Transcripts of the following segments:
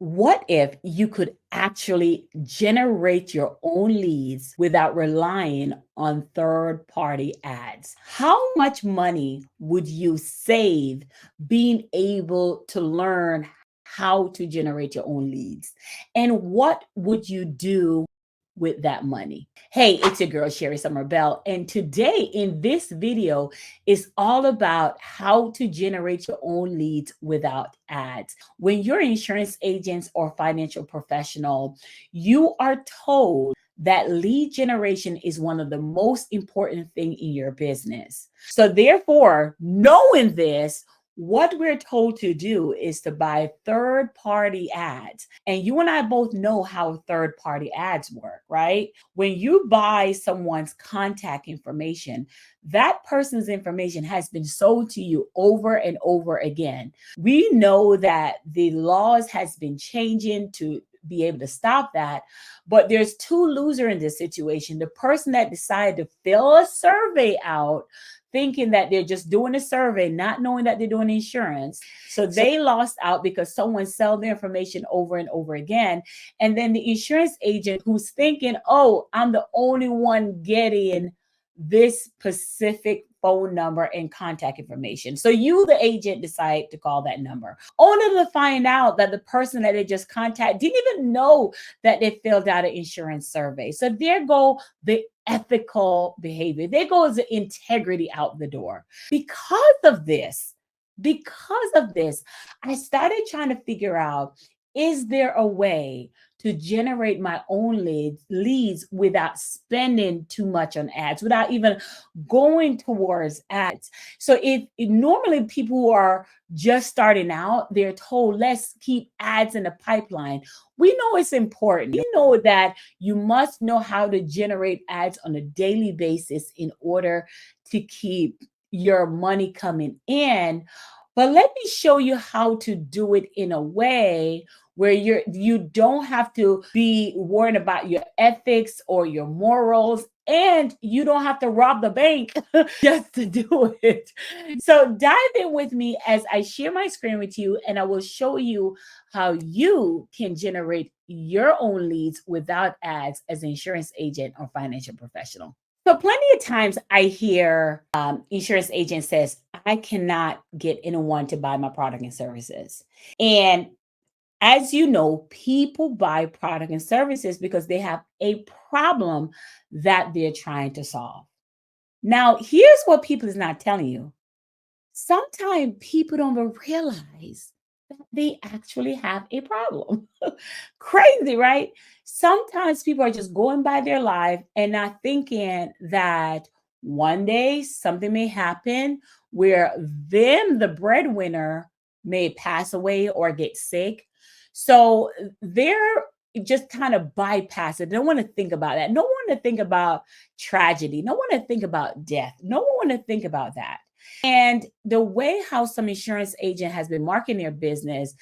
What if you could actually generate your own leads without relying on third party ads? How much money would you save being able to learn how to generate your own leads? And what would you do with that money? Hey, it's your girl Sherri Summer Bell, and today in this video is all about how to generate your own leads without ads. When you're an insurance agent or financial professional, you are told that lead generation is one of the most important thing in your business. So therefore, knowing this, what we're told to do is to buy third party ads. And you and I both know how third party ads work, right? When you buy someone's contact information, that person's information has been sold to you over and over again. We know that the laws has been changing to be able to stop that, but there's two losers in this situation. The person that decided to fill a survey out thinking that they're just doing a survey, not knowing that they're doing insurance. So they lost out because someone sold their information over and over again. And then the insurance agent who's thinking, oh, I'm the only one getting this specific phone number and contact information. So you, the agent, decide to call that number, only to find out that the person that they just contacted didn't even know that they filled out an insurance survey. So there go the ethical behavior. There goes the integrity out the door. Because of this, I started trying to figure out, is there a way to generate my own leads without spending too much on ads, without even going towards ads? So if normally people who are just starting out, they're told, let's keep ads in the pipeline. We know it's important. We know that you must know how to generate ads on a daily basis in order to keep your money coming in. But let me show you how to do it in a way where you don't have to be worried about your ethics or your morals, and you don't have to rob the bank just to do it. So dive in with me as I share my screen with you, and I will show you how you can generate your own leads without ads as an insurance agent or financial professional. So plenty of times I hear insurance agent says, I cannot get anyone to buy my product and services. And as you know, people buy product and services because they have a problem that they're trying to solve. Now, here's what people is not telling you. Sometimes people don't even realize that they actually have a problem. Crazy, right? Sometimes people are just going by their life and not thinking that one day something may happen where them, the breadwinner, may pass away or get sick. So they're just kind of bypass it. They don't want to think about that. No one want to think about tragedy. No one want to think about death. No one want to think about that. And the way how some insurance agent has been marketing their business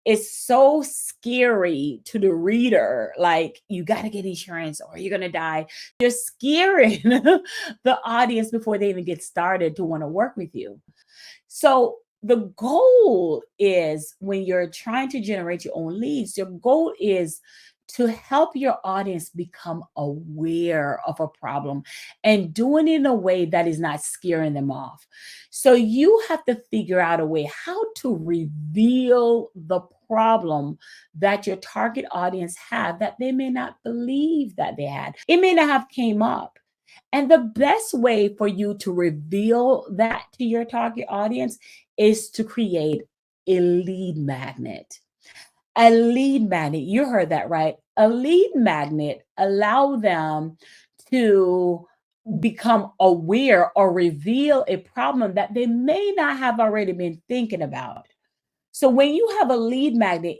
is so scary to the reader. Like, you got to get insurance or you're going to die. They're scaring the audience before they even get started to want to work with you. So the goal is, when you're trying to generate your own leads, your goal is to help your audience become aware of a problem and doing it in a way that is not scaring them off. So you have to figure out a way how to reveal the problem that your target audience have that they may not believe that they had. It may not have came up. And the best way for you to reveal that to your target audience is to create a lead magnet. A lead magnet, you heard that right. A lead magnet allow them to become aware or reveal a problem that they may not have already been thinking about. So when you have a lead magnet,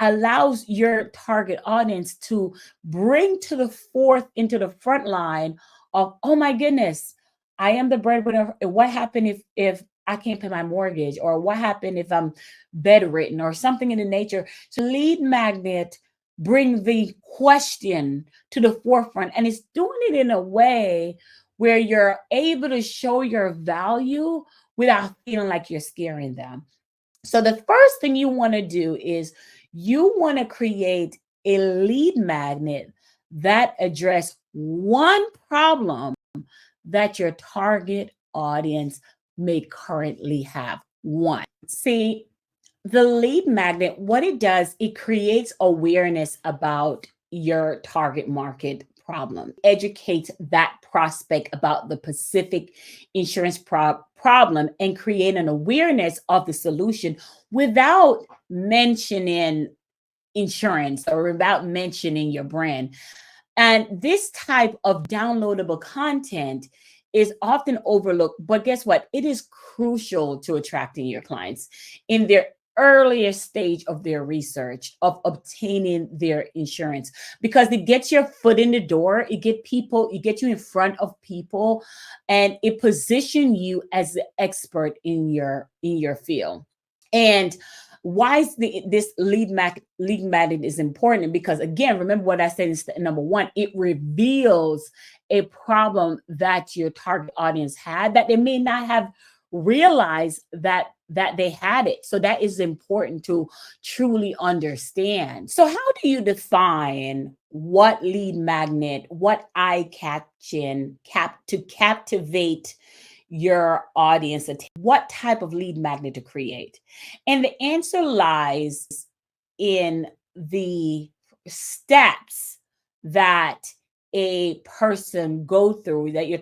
allows your target audience to bring to the forth into the front line of, oh my goodness, I am the breadwinner. What happened if I can't pay my mortgage, or what happened if I'm bedridden, or something in the nature? So lead magnet bring the question to the forefront, and it's doing it in a way where you're able to show your value without feeling like you're scaring them. So the first thing you want to do is You want to create a lead magnet that address one problem that your target audience may currently have. One. See, the lead magnet, what it does, it creates awareness about your target market problem, educates that prospect about the specific insurance problem, and create an awareness of the solution without mentioning insurance or without mentioning your brand. And this type of downloadable content is often overlooked, but guess what? It is crucial to attracting your clients in their earliest stage of their research of obtaining their insurance, because it gets your foot in the door, it get you in front of people, and it position you as the expert in your field. And why is this lead magnet is important? Because again, remember what I said is number one, it reveals a problem that your target audience had that they may not have realized that they had it. So that is important to truly understand. So how do you define what lead magnet, what eye catching to captivate your audience, what type of lead magnet to create? And the answer lies in the steps that a person go through, that your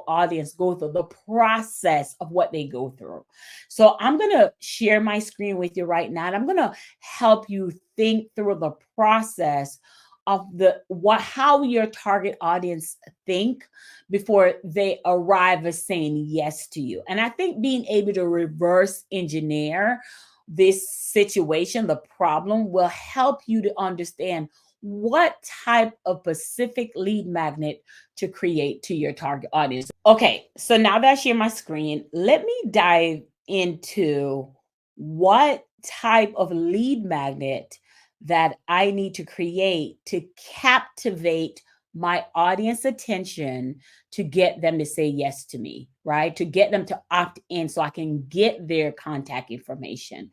audience go through, the process of what they go through. So I'm going to share my screen with you right now, and I'm going to help you think through the process of how your target audience think before they arrive at saying yes to you. And I think being able to reverse engineer this situation, the problem, will help you to understand what type of specific lead magnet to create to your target audience. Okay, so now that I share my screen, let me dive into what type of lead magnet that I need to create to captivate my audience attention, to get them to say yes to me, right? To get them to opt in so I can get their contact information.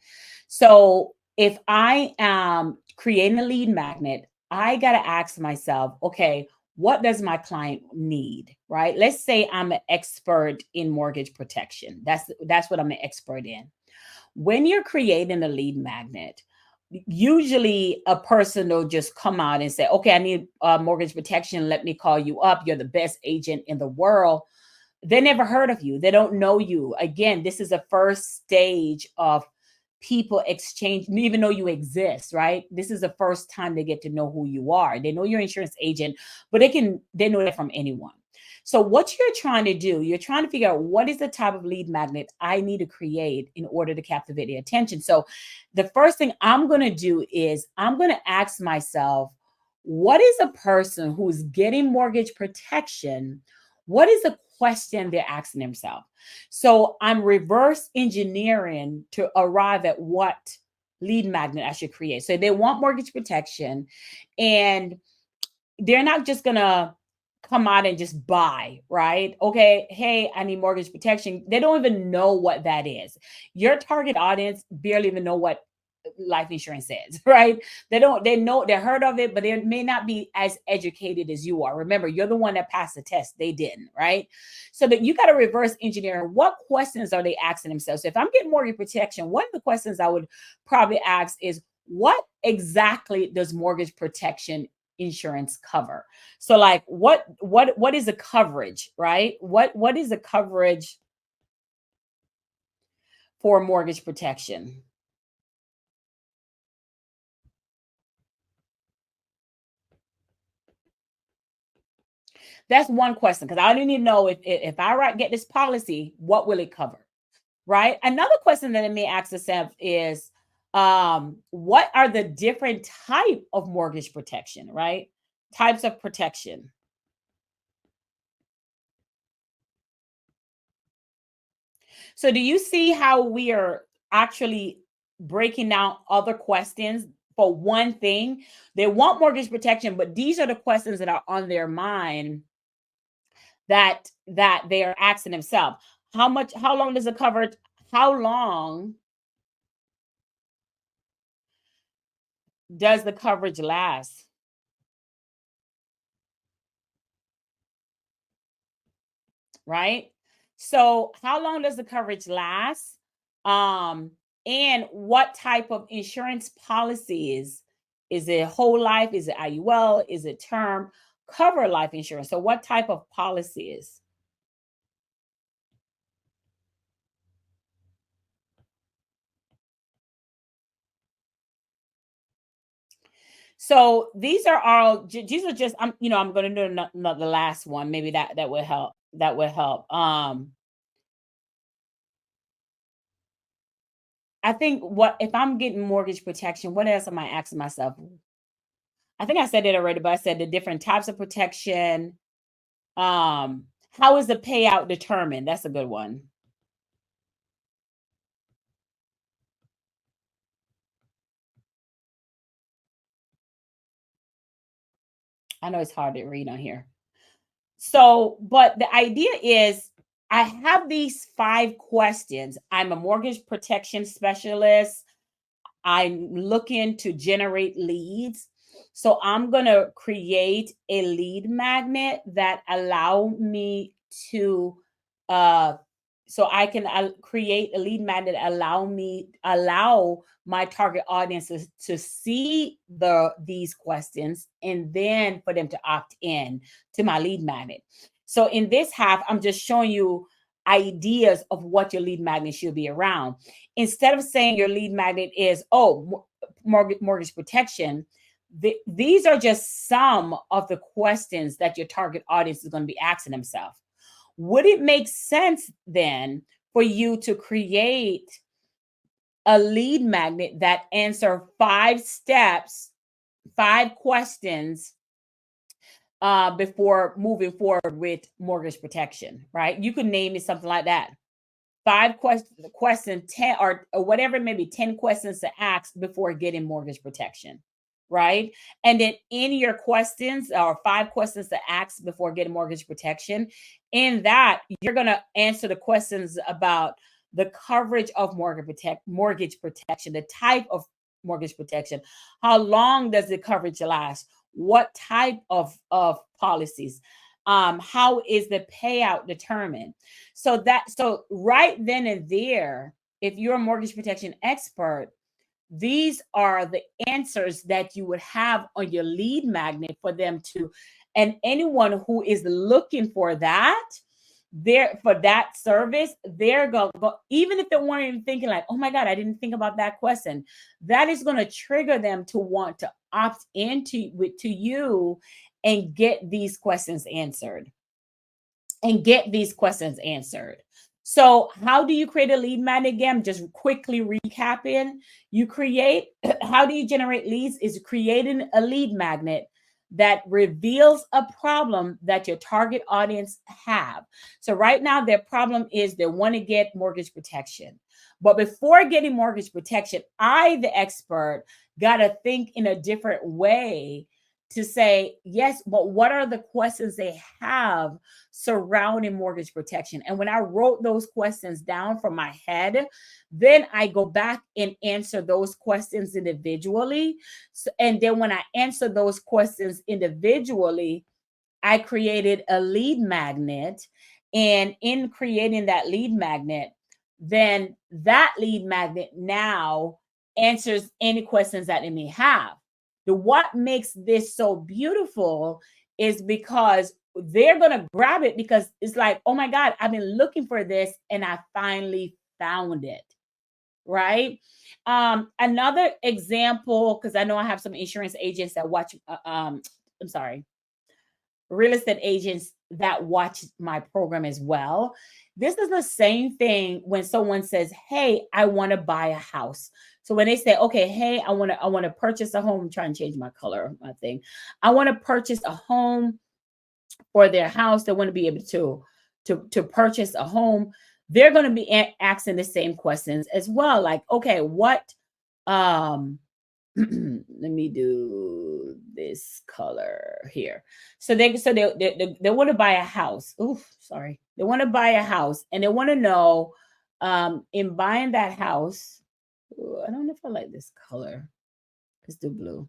So if I am creating a lead magnet, I got to ask myself, okay, what does my client need, right? Let's say I'm an expert in mortgage protection. That's what I'm an expert in. When you're creating a lead magnet, usually a person will just come out and say, okay, I need mortgage protection, let me call you up, you're the best agent in the world. They never heard of you, they don't know you. Again, this is the first stage of people exchange, even though you exist, right? This is the first time they get to know who you are. They know your insurance agent, but they know that from anyone. So what you're trying to do, you're trying to figure out what is the type of lead magnet I need to create in order to captivate the attention. So the first thing I'm going to do is I'm going to ask myself, what is a person who's getting mortgage protection? What is a question they're asking themselves? So I'm reverse engineering to arrive at what lead magnet I should create. So they want mortgage protection, and they're not just gonna come out and just buy, right? Okay, hey, I need mortgage protection. They don't even know what that is. Your target audience barely even know what life insurance is, right? They heard of it, but they may not be as educated as you are. Remember, you're the one that passed the test, they didn't, right? So that you got to reverse engineer, what questions are they asking themselves? So if I'm getting mortgage protection, one of the questions I would probably ask is, what exactly does mortgage protection insurance cover? So like what is the coverage, right? What is the coverage for mortgage protection? That's one question, because I don't even know if I get this policy, what will it cover, right? Another question that I may ask itself is, what are the different type of mortgage protection, right? Types of protection. So do you see how we are actually breaking down other questions for one thing? They want mortgage protection, but these are the questions that are on their mind that they are asking themselves. How long does it cover? How long does the coverage last? Right? So, how long does the coverage last? Um, and what type of insurance policy is it whole life? Is it IUL? Is it term? Cover life insurance. So, what type of policy is? So these are all these are just I'm going to do another the last one. Maybe that would help. That would help. I think what if I'm getting mortgage protection, what else am I asking myself? I think I said it already, but I said the different types of protection. How is the payout determined? That's a good one. I know it's hard to read on here. So, but the idea is I have these 5 questions. I'm a mortgage protection specialist. I'm looking to generate leads. So I'm going to create a lead magnet that allow me to uh so I can create a lead magnet allow my target audiences to see these questions and then for them to opt in to my lead magnet. So in this half I'm just showing you ideas of what your lead magnet should be around. Instead of saying your lead magnet is mortgage protection, these are just some of the questions that your target audience is going to be asking themselves. Would it make sense then for you to create a lead magnet that answer 5 steps, 5 questions before moving forward with mortgage protection, right? You could name it something like that. 5 question 10 or whatever, maybe 10 questions to ask before getting mortgage protection, right? And then in your questions or 5 questions to ask before getting mortgage protection, in that you're going to answer the questions about the coverage of mortgage protection, the type of mortgage protection, how long does the coverage last, what type of policies, how is the payout determined. So right then and there, if you're a mortgage protection expert, these are the answers that you would have on your lead magnet for them to, and anyone who is looking for that, there for that service, they're going go, even if they weren't even thinking like, oh my God, I didn't think about that question. That is going to trigger them to want to opt into with to you and get these questions answered and get these questions answered. So, how do you create a lead magnet again? Just quickly recapping. You create, how do you generate leads? Is creating a lead magnet that reveals a problem that your target audience have. So right now their problem is they want to get mortgage protection. But before getting mortgage protection, I, the expert, got to think in a different way to say, yes, but what are the questions they have surrounding mortgage protection? And when I wrote those questions down from my head, then I go back and answer those questions individually. So, and then when I answer those questions individually, I created a lead magnet. And in creating that lead magnet, then that lead magnet now answers any questions that they may have. What makes this so beautiful is because they're going to grab it because it's like, oh my God, I've been looking for this and I finally found it. Right. Another example, because I know I have some insurance agents that watch, I'm sorry, real estate agents that watch my program as well. This is the same thing when someone says, "Hey, I want to buy a house." So when they say, "Okay, hey, I want to purchase a home," I'm trying to change my color of my thing. I want to purchase a home for their house. They want to be able to purchase a home. They're going to be asking the same questions as well. Like, okay, what um let me do this color here. So they want to buy a house. Oof, sorry. They want to buy a house and they want to know in buying that house. Ooh, I don't know if I like this color. Let's do blue.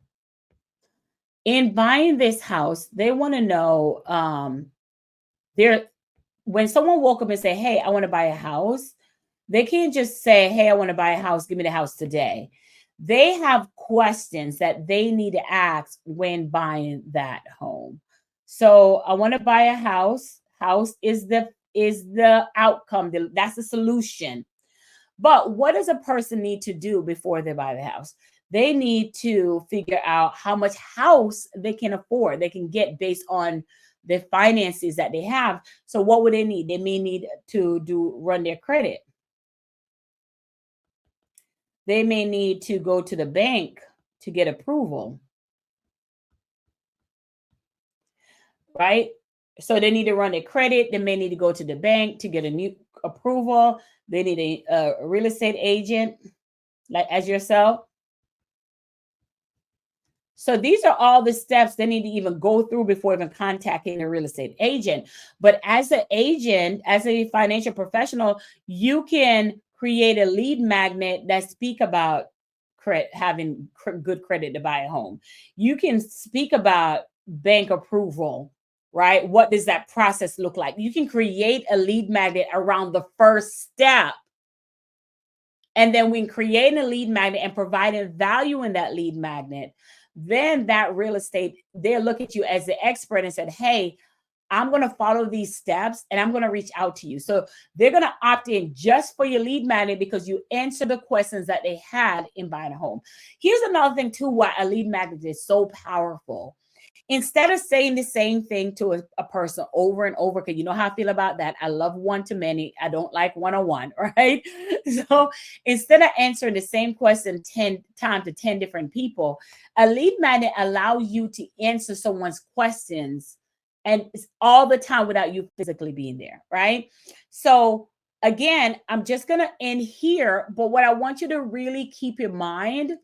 In buying this house, they want to know they're when someone woke up and say, "Hey, I want to buy a house," they can't just say, "Hey, I want to buy a house. Give me the house today." They have questions that they need to ask when buying that home. So, I want to buy a house. House is the outcome. That's the solution. But what does a person need to do before they buy the house? They need to figure out how much house they can afford, they can get based on the finances that they have. So what would they need? They may need to do run their credit. They may need to go to the bank to get approval, right? So they need to run their credit. They may need to go to the bank to get a new approval. They need a real estate agent like as yourself. So these are all the steps they need to even go through before even contacting a real estate agent. But as an agent, as a financial professional, you can create a lead magnet that speak about having good credit to buy a home. You can speak about bank approval, right? What does that process look like? You can create a lead magnet around the first step. And then when creating a lead magnet and providing value in that lead magnet, then that real estate, they'll look at you as the expert and said, "Hey, I'm going to follow these steps and I'm going to reach out to you." So they're going to opt in just for your lead magnet because you answer the questions that they had in buying a home. Here's another thing too, why a lead magnet is so powerful. Instead of saying the same thing to a person over and over, because you know how I feel about that. I love one to many. I don't like one-on-one, right? So instead of answering the same question 10 times to 10 different people, a lead magnet allows you to answer someone's questions and it's all the time without you physically being there, right? So again, I'm just going to end here, but what I want you to really keep in mind,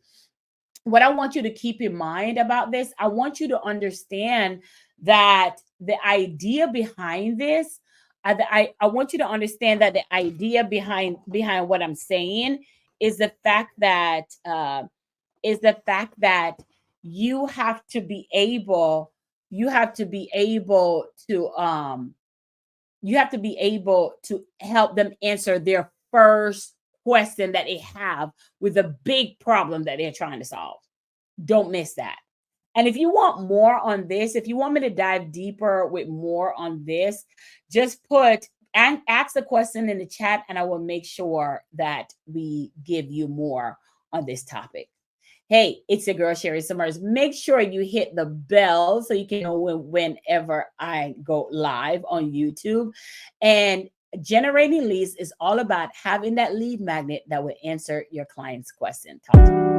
what I want you to keep in mind about this, I want you to understand that the idea behind this, I want you to understand that the idea behind what I'm saying is the fact that you have to be able, you have to be able to you have to be able to help them answer their first question that they have with a big problem that they're trying to solve. Don't miss that. And if you want more on this, if you want me to dive deeper with more on this, just put and ask the question in the chat, and I will make sure that we give you more on this topic. Hey, it's your girl Sherri Summers. Make sure you hit the bell so you can know whenever I go live on YouTube. And generating leads is all about having that lead magnet that will answer your client's question. Talk to me.